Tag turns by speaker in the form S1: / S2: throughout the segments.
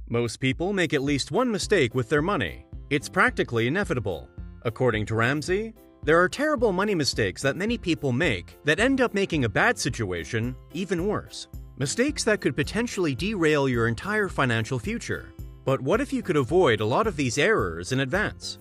S1: Most people make at least one mistake with their money. It's practically inevitable. According to Ramsey, there are terrible money mistakes that many people make that end up making a bad situation even worse. Mistakes that could potentially derail your entire financial future. But what if you could avoid a lot of these errors in advance?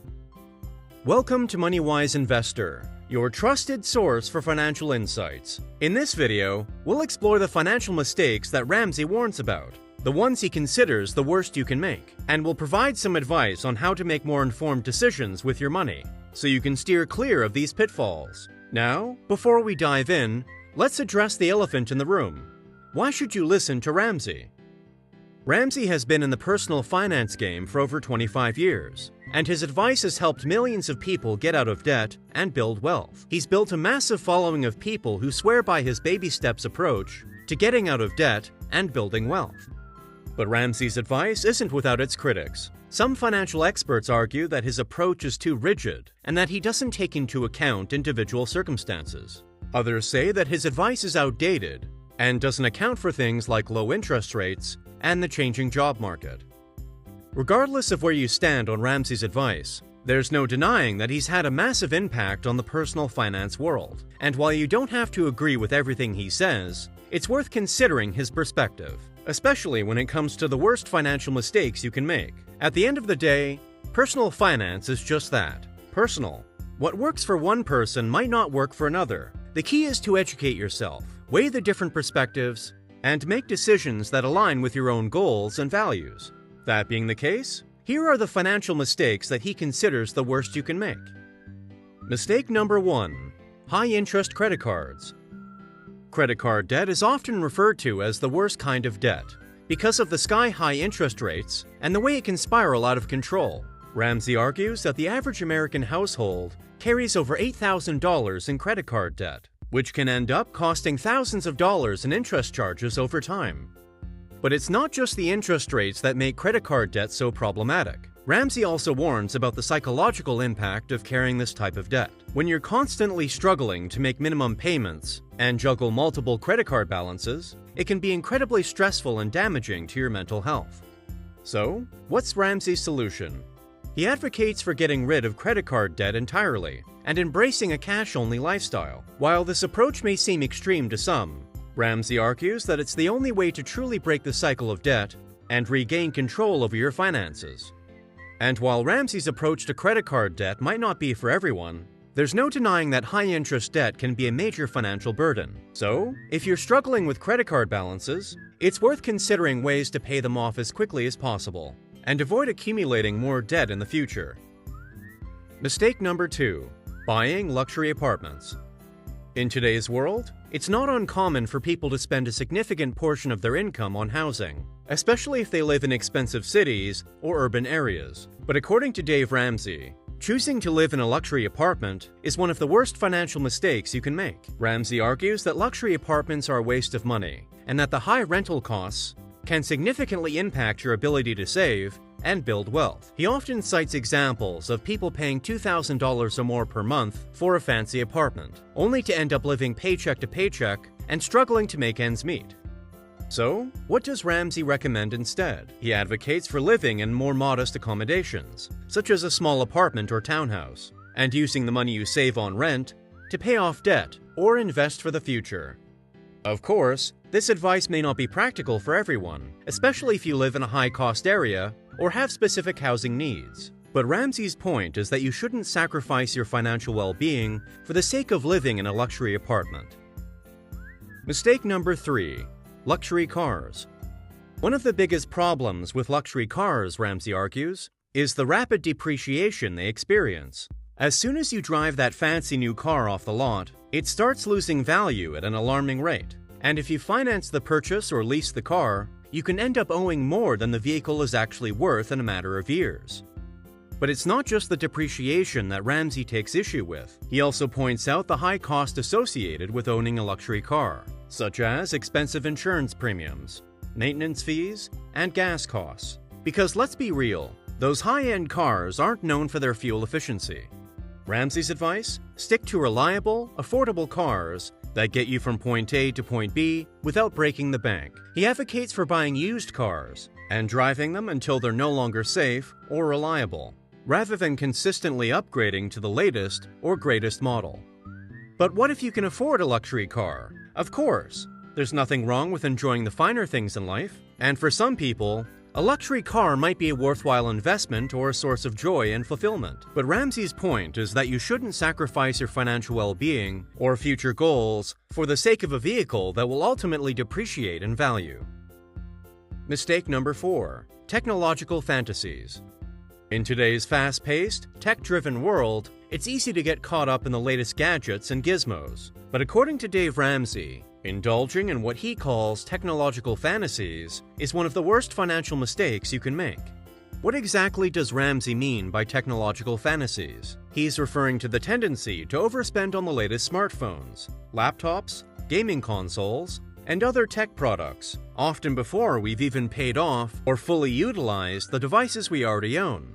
S1: Welcome to MoneyWise Investor, your trusted source for financial insights. In this video, we'll explore the financial mistakes that Ramsey warns about, the ones he considers the worst you can make, and we'll provide some advice on how to make more informed decisions with your money, so you can steer clear of these pitfalls. Now, before we dive in, let's address the elephant in the room. Why should you listen to Ramsey? Ramsey has been in the personal finance game for over 25 years, and his advice has helped millions of people get out of debt and build wealth. He's built a massive following of people who swear by his baby steps approach to getting out of debt and building wealth. But Ramsey's advice isn't without its critics. Some financial experts argue that his approach is too rigid and that he doesn't take into account individual circumstances. Others say that his advice is outdated and doesn't account for things like low interest rates and the changing job market. Regardless of where you stand on Ramsey's advice, there's no denying that he's had a massive impact on the personal finance world. And while you don't have to agree with everything he says, it's worth considering his perspective, especially when it comes to the worst financial mistakes you can make. At the end of the day, personal finance is just that, personal. What works for one person might not work for another. The key is to educate yourself, weigh the different perspectives, and make decisions that align with your own goals and values. That being the case, here are the financial mistakes that he considers the worst you can make. Mistake number 1. High-interest credit cards. Credit card debt is often referred to as the worst kind of debt because of the sky-high interest rates and the way it can spiral out of control. Ramsey argues that the average American household carries over $8,000 in credit card debt, which can end up costing thousands of dollars in interest charges over time. But it's not just the interest rates that make credit card debt so problematic. Ramsey also warns about the psychological impact of carrying this type of debt. When you're constantly struggling to make minimum payments and juggle multiple credit card balances, it can be incredibly stressful and damaging to your mental health. So, what's Ramsey's solution? He advocates for getting rid of credit card debt entirely and embracing a cash-only lifestyle. While this approach may seem extreme to some, Ramsey argues that it's the only way to truly break the cycle of debt and regain control over your finances. And while Ramsey's approach to credit card debt might not be for everyone, there's no denying that high-interest debt can be a major financial burden. So, if you're struggling with credit card balances, it's worth considering ways to pay them off as quickly as possible and avoid accumulating more debt in the future. Mistake number 2. Buying luxury apartments. In today's world, it's not uncommon for people to spend a significant portion of their income on housing, especially if they live in expensive cities or urban areas. But according to Dave Ramsey, choosing to live in a luxury apartment is one of the worst financial mistakes you can make. Ramsey argues that luxury apartments are a waste of money, and that the high rental costs can significantly impact your ability to save and build wealth. He often cites examples of people paying $2,000 or more per month for a fancy apartment, only to end up living paycheck to paycheck and struggling to make ends meet. So, what does Ramsey recommend instead? He advocates for living in more modest accommodations, such as a small apartment or townhouse, and using the money you save on rent to pay off debt or invest for the future. Of course, this advice may not be practical for everyone, especially if you live in a high-cost area or have specific housing needs. But Ramsey's point is that you shouldn't sacrifice your financial well-being for the sake of living in a luxury apartment. Mistake number 3. Luxury cars. One of the biggest problems with luxury cars, Ramsey argues, is the rapid depreciation they experience. As soon as you drive that fancy new car off the lot, it starts losing value at an alarming rate. And if you finance the purchase or lease the car, you can end up owing more than the vehicle is actually worth in a matter of years. But it's not just the depreciation that Ramsey takes issue with. He also points out the high cost associated with owning a luxury car, such as expensive insurance premiums, maintenance fees, and gas costs. Because let's be real, those high-end cars aren't known for their fuel efficiency. Ramsey's advice? Stick to reliable, affordable cars that get you from point A to point B without breaking the bank. He advocates for buying used cars and driving them until they're no longer safe or reliable, rather than consistently upgrading to the latest or greatest model. But what if you can afford a luxury car? Of course, there's nothing wrong with enjoying the finer things in life, and for some people, a luxury car might be a worthwhile investment or a source of joy and fulfillment. But Ramsey's point is that you shouldn't sacrifice your financial well-being or future goals for the sake of a vehicle that will ultimately depreciate in value. Mistake number 4. Technological fantasies. In today's fast-paced, tech-driven world, it's easy to get caught up in the latest gadgets and gizmos. But according to Dave Ramsey, indulging in what he calls technological fantasies is one of the worst financial mistakes you can make. What exactly does Ramsey mean by technological fantasies? He's referring to the tendency to overspend on the latest smartphones, laptops, gaming consoles, and other tech products, often before we've even paid off or fully utilized the devices we already own.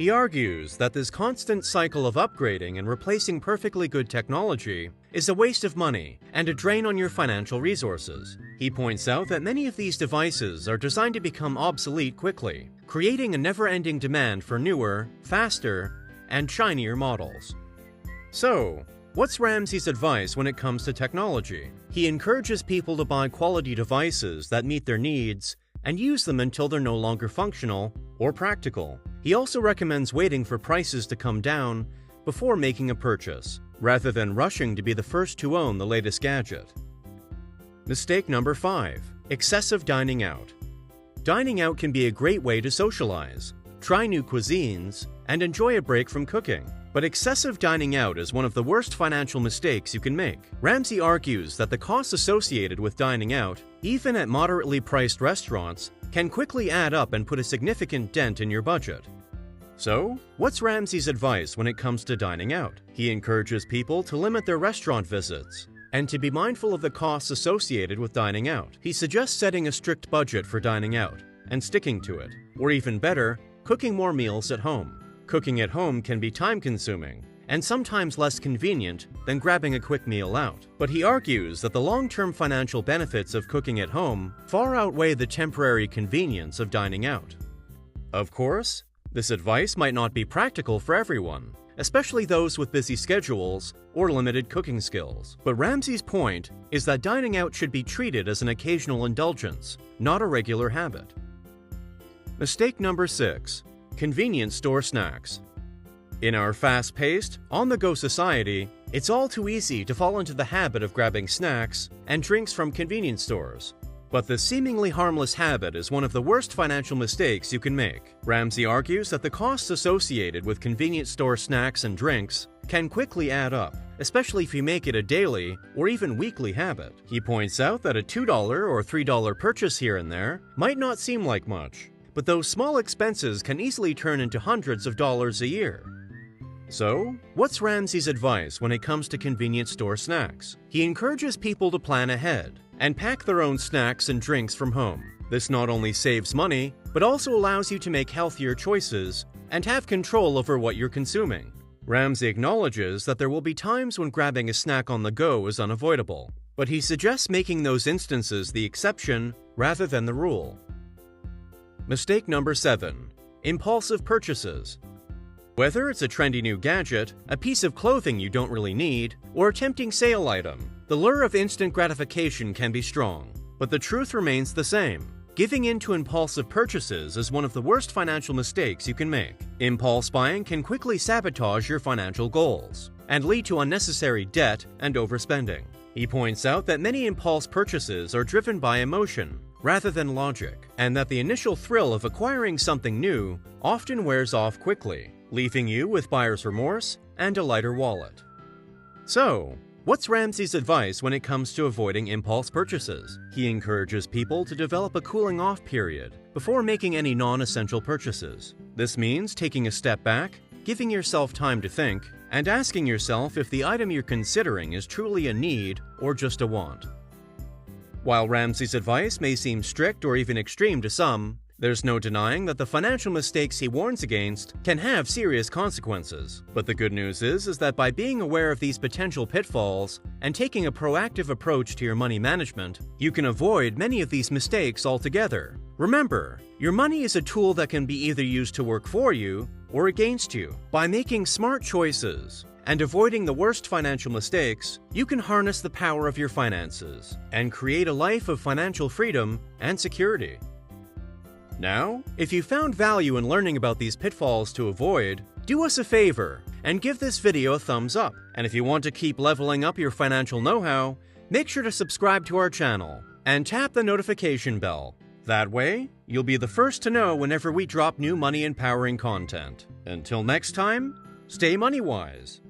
S1: He argues that this constant cycle of upgrading and replacing perfectly good technology is a waste of money and a drain on your financial resources. He points out that many of these devices are designed to become obsolete quickly, creating a never-ending demand for newer, faster, and shinier models. So, what's Ramsey's advice when it comes to technology? He encourages people to buy quality devices that meet their needs and use them until they're no longer functional or practical. He also recommends waiting for prices to come down before making a purchase, rather than rushing to be the first to own the latest gadget. Mistake number 5. Excessive dining out. Dining out can be a great way to socialize, try new cuisines, and enjoy a break from cooking. But excessive dining out is one of the worst financial mistakes you can make. Ramsey argues that the costs associated with dining out, even at moderately priced restaurants, can quickly add up and put a significant dent in your budget. So, what's Ramsey's advice when it comes to dining out? He encourages people to limit their restaurant visits and to be mindful of the costs associated with dining out. He suggests setting a strict budget for dining out and sticking to it, or even better, cooking more meals at home. Cooking at home can be time-consuming and sometimes less convenient than grabbing a quick meal out. But he argues that the long-term financial benefits of cooking at home far outweigh the temporary convenience of dining out. Of course, this advice might not be practical for everyone, especially those with busy schedules or limited cooking skills. But Ramsey's point is that dining out should be treated as an occasional indulgence, not a regular habit. Mistake number 6. Convenience store snacks. In our fast-paced, on-the-go society, it's all too easy to fall into the habit of grabbing snacks and drinks from convenience stores. But this seemingly harmless habit is one of the worst financial mistakes you can make. Ramsey argues that the costs associated with convenience store snacks and drinks can quickly add up, especially if you make it a daily or even weekly habit. He points out that a $2 or $3 purchase here and there might not seem like much, but those small expenses can easily turn into hundreds of dollars a year. So, what's Ramsey's advice when it comes to convenience store snacks? He encourages people to plan ahead and pack their own snacks and drinks from home. This not only saves money, but also allows you to make healthier choices and have control over what you're consuming. Ramsey acknowledges that there will be times when grabbing a snack on the go is unavoidable, but he suggests making those instances the exception rather than the rule. Mistake number 7. Impulsive purchases. Whether it's a trendy new gadget, a piece of clothing you don't really need, or a tempting sale item, the lure of instant gratification can be strong. But the truth remains the same. Giving in to impulsive purchases is one of the worst financial mistakes you can make. Impulse buying can quickly sabotage your financial goals and lead to unnecessary debt and overspending. He points out that many impulse purchases are driven by emotion rather than logic, and that the initial thrill of acquiring something new often wears off quickly, leaving you with buyer's remorse and a lighter wallet. So, what's Ramsey's advice when it comes to avoiding impulse purchases? He encourages people to develop a cooling off period before making any non-essential purchases. This means taking a step back, giving yourself time to think, and asking yourself if the item you're considering is truly a need or just a want. While Ramsey's advice may seem strict or even extreme to some, There's no denying that the financial mistakes he warns against can have serious consequences. But the good news is that by being aware of these potential pitfalls and taking a proactive approach to your money management, you can avoid many of these mistakes altogether. Remember, your money is a tool that can be either used to work for you or against you. By making smart choices and avoiding the worst financial mistakes, you can harness the power of your finances and create a life of financial freedom and security. Now, if you found value in learning about these pitfalls to avoid, do us a favor and give this video a thumbs up. And if you want to keep leveling up your financial know-how, make sure to subscribe to our channel and tap the notification bell. That way, you'll be the first to know whenever we drop new money-empowering content. Until next time, stay money-wise.